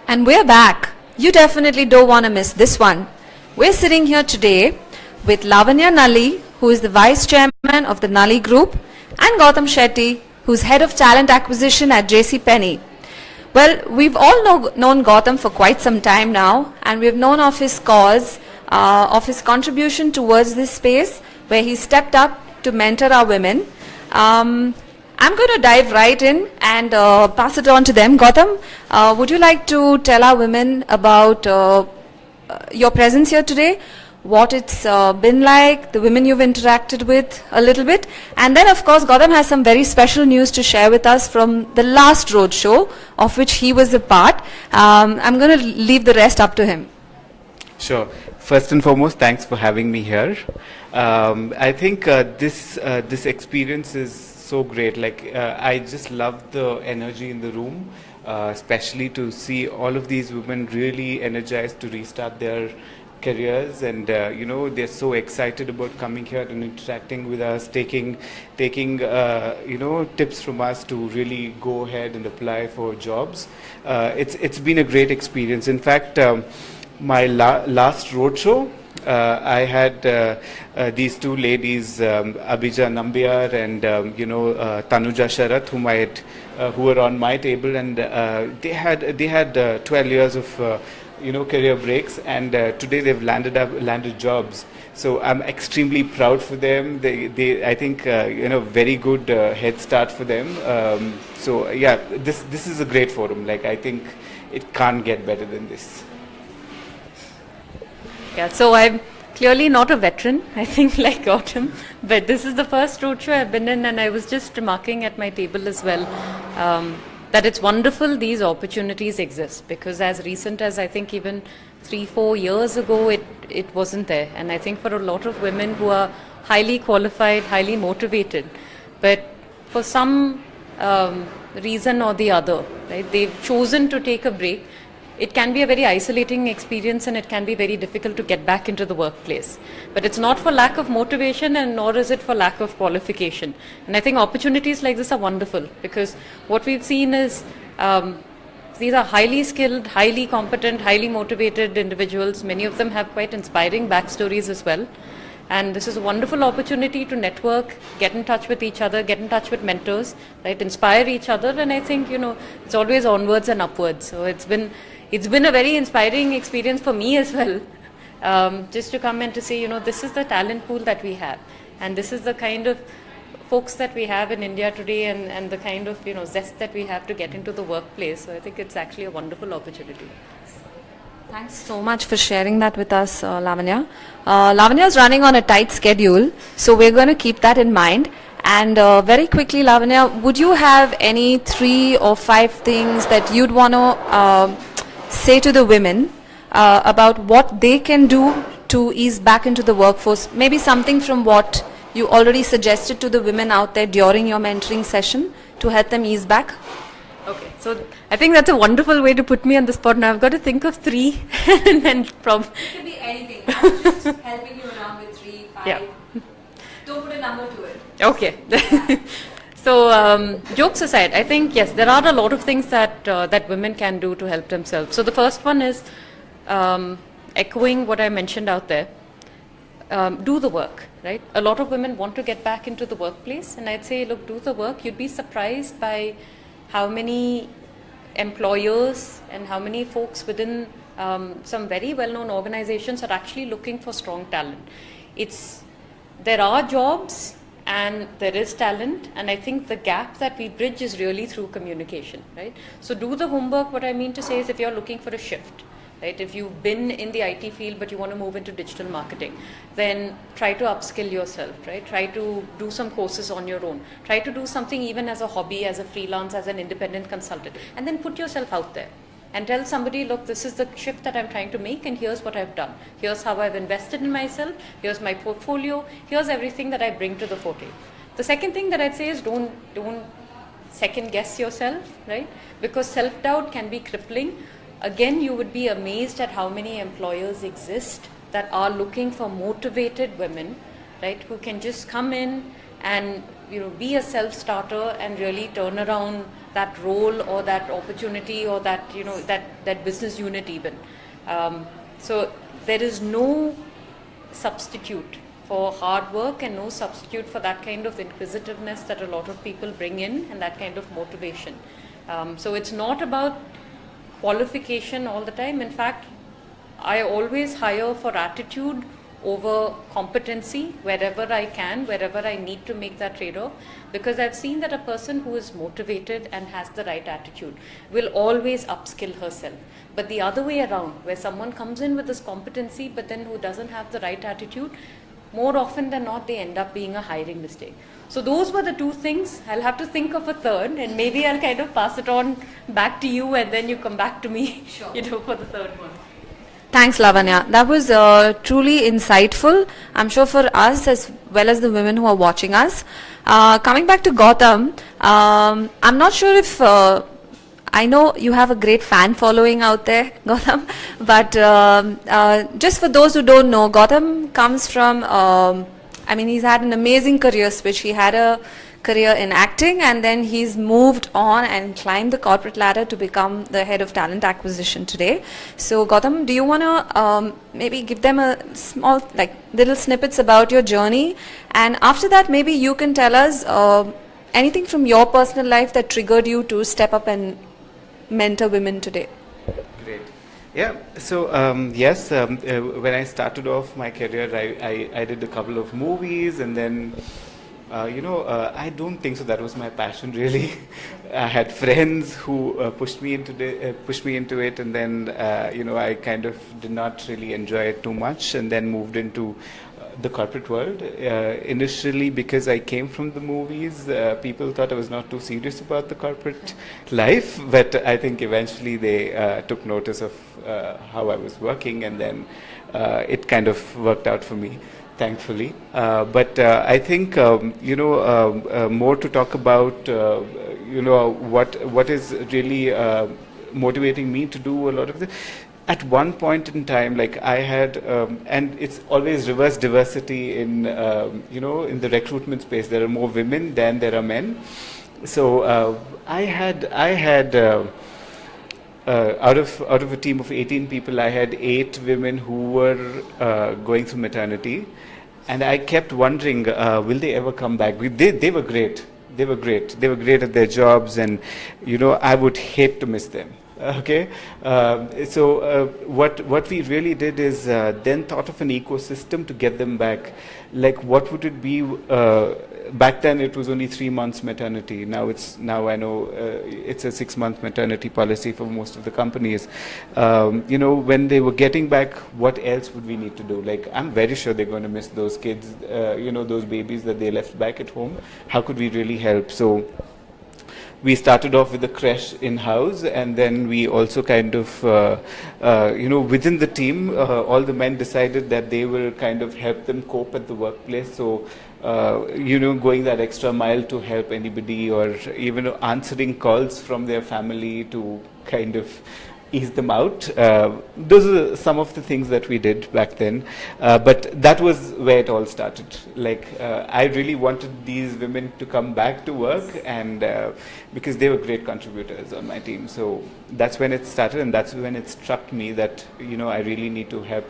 And we're back. You definitely don't want to miss this one. We're sitting here today with Lavanya Nalli, who is the Vice Chairman of the Nalli Group, and Gautam Shetty, who's Head of Talent Acquisition at Penney. Well, we've all known Gautam for quite some time now, and we've known of his cause, of his contribution towards this space, where he stepped up to mentor our women. I'm going to dive right in and pass it on to them. Gautam, would you like to tell our women about your presence here today, what it's been like, the women you've interacted with a little bit, and then of course Gautam has some very special news to share with us from the last roadshow of which he was a part. I'm going to leave the rest up to him. Sure. First and foremost, thanks for having me here. I think this experience is so great. Like I just love the energy in the room, especially to see all of these women really energized to restart their careers, and they're so excited about coming here and interacting with us, taking tips from us to really go ahead and apply for jobs. It's been a great experience. In fact, my last roadshow, I had these two ladies, Abhija Nambiar and Tanuja Sharat, who were on my table, and they had 12 years of career breaks, and today they've landed jobs. So I'm extremely proud for them. They I think very good head start for them. So yeah, this is a great forum. Like I think it can't get better than this. Yeah, so I'm clearly not a veteran, I think, like Gautam, but this is the first roadshow I've been in, and I was just remarking at my table as well that it's wonderful these opportunities exist, because as recent as I think even 3-4 years ago it wasn't there, and I think for a lot of women who are highly qualified, highly motivated, but for some reason or the other, right, they've chosen to take a break. It can be a very isolating experience, and it can be very difficult to get back into the workplace. But it's not for lack of motivation, and nor is it for lack of qualification. And I think opportunities like this are wonderful, because what we've seen is these are highly skilled, highly competent, highly motivated individuals. Many of them have quite inspiring backstories as well. And this is a wonderful opportunity to network, get in touch with each other, get in touch with mentors, right, inspire each other. And I think, it's always onwards and upwards. So it's been a very inspiring experience for me as well, just to come and to say, this is the talent pool that we have, and this is the kind of folks that we have in India today, and the kind of zest that we have to get into the workplace. So I think it's actually a wonderful opportunity. Thanks so much for sharing that with us, Lavanya. Lavanya is running on a tight schedule, so we're going to keep that in mind. And very quickly, Lavanya, would you have any 3 or 5 things that you'd want to say to the women about what they can do to ease back into the workforce? Maybe something from what you already suggested to the women out there during your mentoring session to help them ease back. Okay, so I think that's a wonderful way to put me on the spot. Now I've got to think of 3 and then It could be anything. I'm just helping you around with 3, 5. Yeah. Don't put a number to it. Okay. So jokes aside, I think yes, there are a lot of things that that women can do to help themselves. So the first one is echoing what I mentioned out there. Do the work, right? A lot of women want to get back into the workplace, and I'd say, look, do the work. You'd be surprised by how many employers and how many folks within some very well-known organizations are actually looking for strong talent. There are jobs and there is talent, and I think the gap that we bridge is really through communication, right? So do the homework. What I mean to say is, if you're looking for a shift, right, if you've been in the IT field but you want to move into digital marketing, then try to upskill yourself, right? Try to do some courses on your own. Try to do something even as a hobby, as a freelance, as an independent consultant, and then put yourself out there and tell somebody, look, this is the shift that I'm trying to make, and here's what I've done. Here's how I've invested in myself. Here's my portfolio. Here's everything that I bring to the forte. The second thing that I'd say is don't second guess yourself, right? Because self-doubt can be crippling. Again, you would be amazed at how many employers exist that are looking for motivated women, right, who can just come in and be a self-starter and really turn around that role or that opportunity or that, that business unit even. So there is no substitute for hard work and no substitute for that kind of inquisitiveness that a lot of people bring in and that kind of motivation. So it's not about qualification all the time. In fact, I always hire for attitude over competency wherever I can, wherever I need to make that trade-off, because I've seen that a person who is motivated and has the right attitude will always upskill herself. But the other way around, where someone comes in with this competency but then who doesn't have the right attitude, more often than not they end up being a hiring mistake. So those were the two things. I'll have to think of a third, and maybe I'll kind of pass it on back to you and then you come back to me for the third one. Thanks, Lavanya. That was truly insightful, I'm sure, for us as well as the women who are watching us. Coming back to Gautam, I'm not sure if, I know you have a great fan following out there, Gautam, but just for those who don't know, Gautam comes from, he's had an amazing career switch. He had a career in acting, and then he's moved on and climbed the corporate ladder to become the head of talent acquisition today. So Gautam, do you want to maybe give them a small, little snippets about your journey, and after that maybe you can tell us anything from your personal life that triggered you to step up and mentor women today? Great. Yeah, so yes, when I started off my career, I did a couple of movies, and then I don't think so that was my passion really. I had friends who pushed me into it, and then I kind of did not really enjoy it too much, and then moved into the corporate world. Initially, because I came from the movies, people thought I was not too serious about the corporate life, but I think eventually they took notice of how I was working, and then it kind of worked out for me, thankfully. But I think more to talk about what is really motivating me to do a lot of this. At one point in time, I had, and it's always reverse diversity in in the recruitment space. There are more women than there are men. So I had out of a team of 18 people, I had 8 women who were going through maternity, and I kept wondering, will they ever come back? They were great. They were great. They were great at their jobs, and I would hate to miss them. Okay, so what we really did is then thought of an ecosystem to get them back. What would it be? Back then it was only 3 months maternity. Now I know it's a 6-month maternity policy for most of the companies. When they were getting back, what else would we need to do? I'm very sure they're going to miss those kids, those babies that they left back at home. How could we really help? So we started off with a creche in-house, and then we also kind of, within the team, all the men decided that they will kind of help them cope at the workplace. So, going that extra mile to help anybody, or even answering calls from their family to kind of ease them out. Those are some of the things that we did back then. But that was where it all started. I really wanted these women to come back to work, and because they were great contributors on my team. So that's when it started, and that's when it struck me that, I really need to help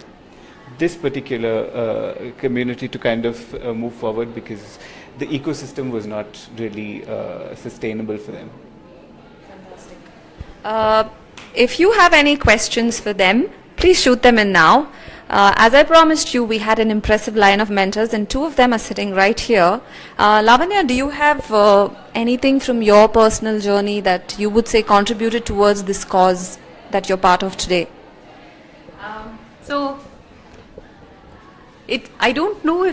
this particular community to kind of move forward, because the ecosystem was not really sustainable for them. Fantastic. If you have any questions for them, please shoot them in now. As I promised you, we had an impressive line of mentors, and 2 of them are sitting right here. Lavanya, do you have anything from your personal journey that you would say contributed towards this cause that you're part of today? I don't know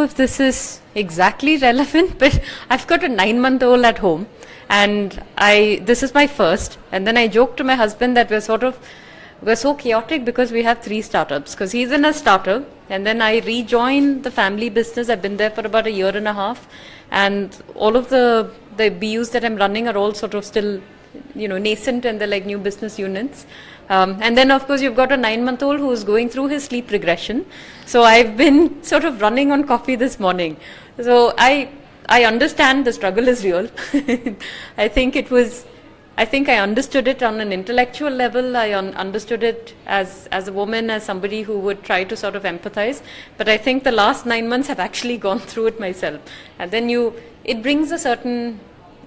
if this is exactly relevant, but I've got a 9-month-old at home, and this is my first. And then I joked to my husband that we're so chaotic because we have 3 startups, because he's in a startup, and then I rejoined the family business. I've been there for about a year and a half, and all of the BUs that I'm running are all sort of still nascent, and they're like new business units. And then of course you've got a 9-month-old who's going through his sleep regression. So I've been sort of running on coffee this morning. So I understand the struggle is real. I think I understood it on an intellectual level. I understood it as a woman, as somebody who would try to sort of empathize. But I think the last 9 months have actually gone through it myself. And then it brings a certain,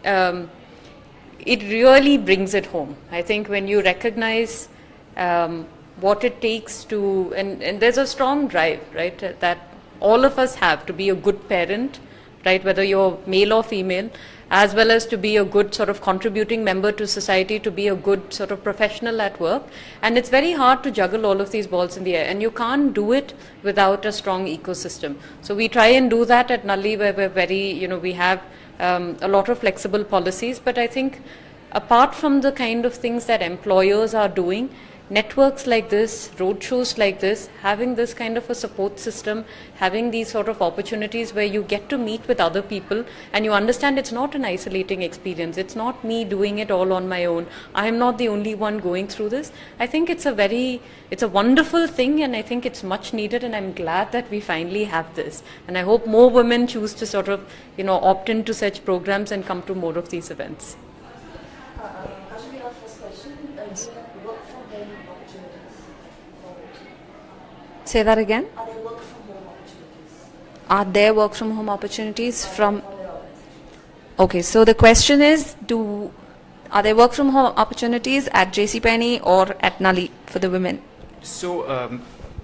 it really brings it home. I think when you recognize what it takes to, and there's a strong drive, right, that all of us have to be a good parent, right, whether you're male or female, as well as to be a good sort of contributing member to society, to be a good sort of professional at work. And it's very hard to juggle all of these balls in the air, and you can't do it without a strong ecosystem. So we try and do that at Nalli, where we're very, we have a lot of flexible policies. But I think apart from the kind of things that employers are doing, networks like this, roadshows like this, having this kind of a support system, having these sort of opportunities where you get to meet with other people and you understand it's not an isolating experience. It's not me doing it all on my own. I am not the only one going through this. I think it's a wonderful thing, and I think it's much needed, and I'm glad that we finally have this. And I hope more women choose to sort of, opt into such programs and come to more of these events. Say that again. Are there work from home opportunities? Are there work from home opportunities from? Okay, so the question is, are there work from home opportunities at Penney or at Nalli for the women? So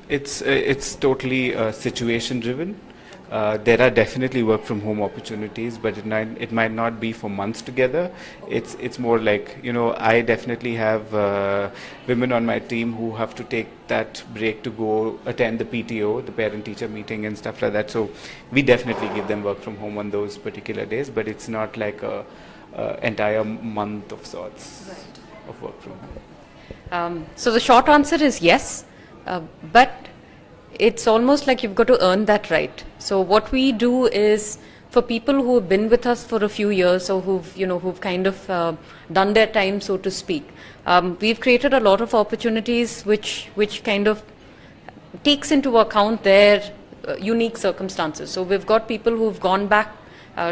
it's totally situation driven. There are definitely work from home opportunities, but it might not be for months together. It's more like, I definitely have women on my team who have to take that break to go attend the PTO, the parent teacher meeting and stuff like that. So we definitely give them work from home on those particular days, but it's not like a entire month of sorts of work from home. So the short answer is yes, but it's almost like you've got to earn that right. So what we do is, for people who have been with us for a few years, or who've kind of done their time, so to speak, we've created a lot of opportunities which kind of takes into account their unique circumstances. So we've got people who've gone back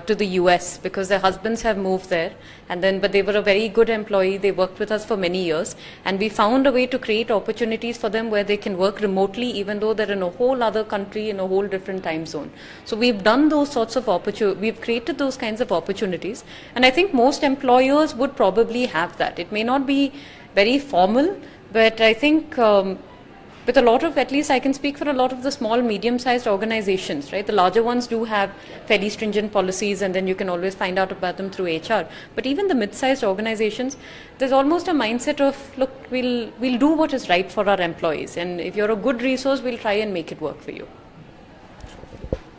to the US because their husbands have moved there, but they were a very good employee. They worked with us for many years, and we found a way to create opportunities for them where they can work remotely even though they're in a whole other country, in a whole different time zone. So we've done those sorts of we've created those kinds of opportunities, and I think most employers would probably have that. It may not be very formal, but I think with a lot of, at least I can speak for a lot of the small, medium-sized organizations, right? The larger ones do have fairly stringent policies, and then you can always find out about them through HR. But even the mid-sized organizations, there's almost a mindset of, look, we'll do what is right for our employees, and if you're a good resource, we'll try and make it work for you.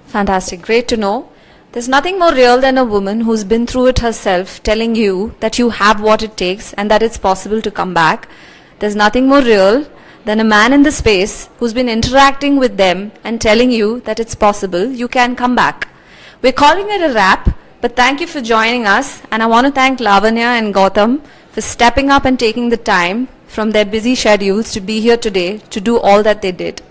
Fantastic, great to know. There's nothing more real than a woman who's been through it herself telling you that you have what it takes and that it's possible to come back. There's nothing more real than a man in the space who's been interacting with them and telling you that it's possible, you can come back. We're calling it a wrap, but thank you for joining us, and I want to thank Lavanya and Gautam for stepping up and taking the time from their busy schedules to be here today to do all that they did.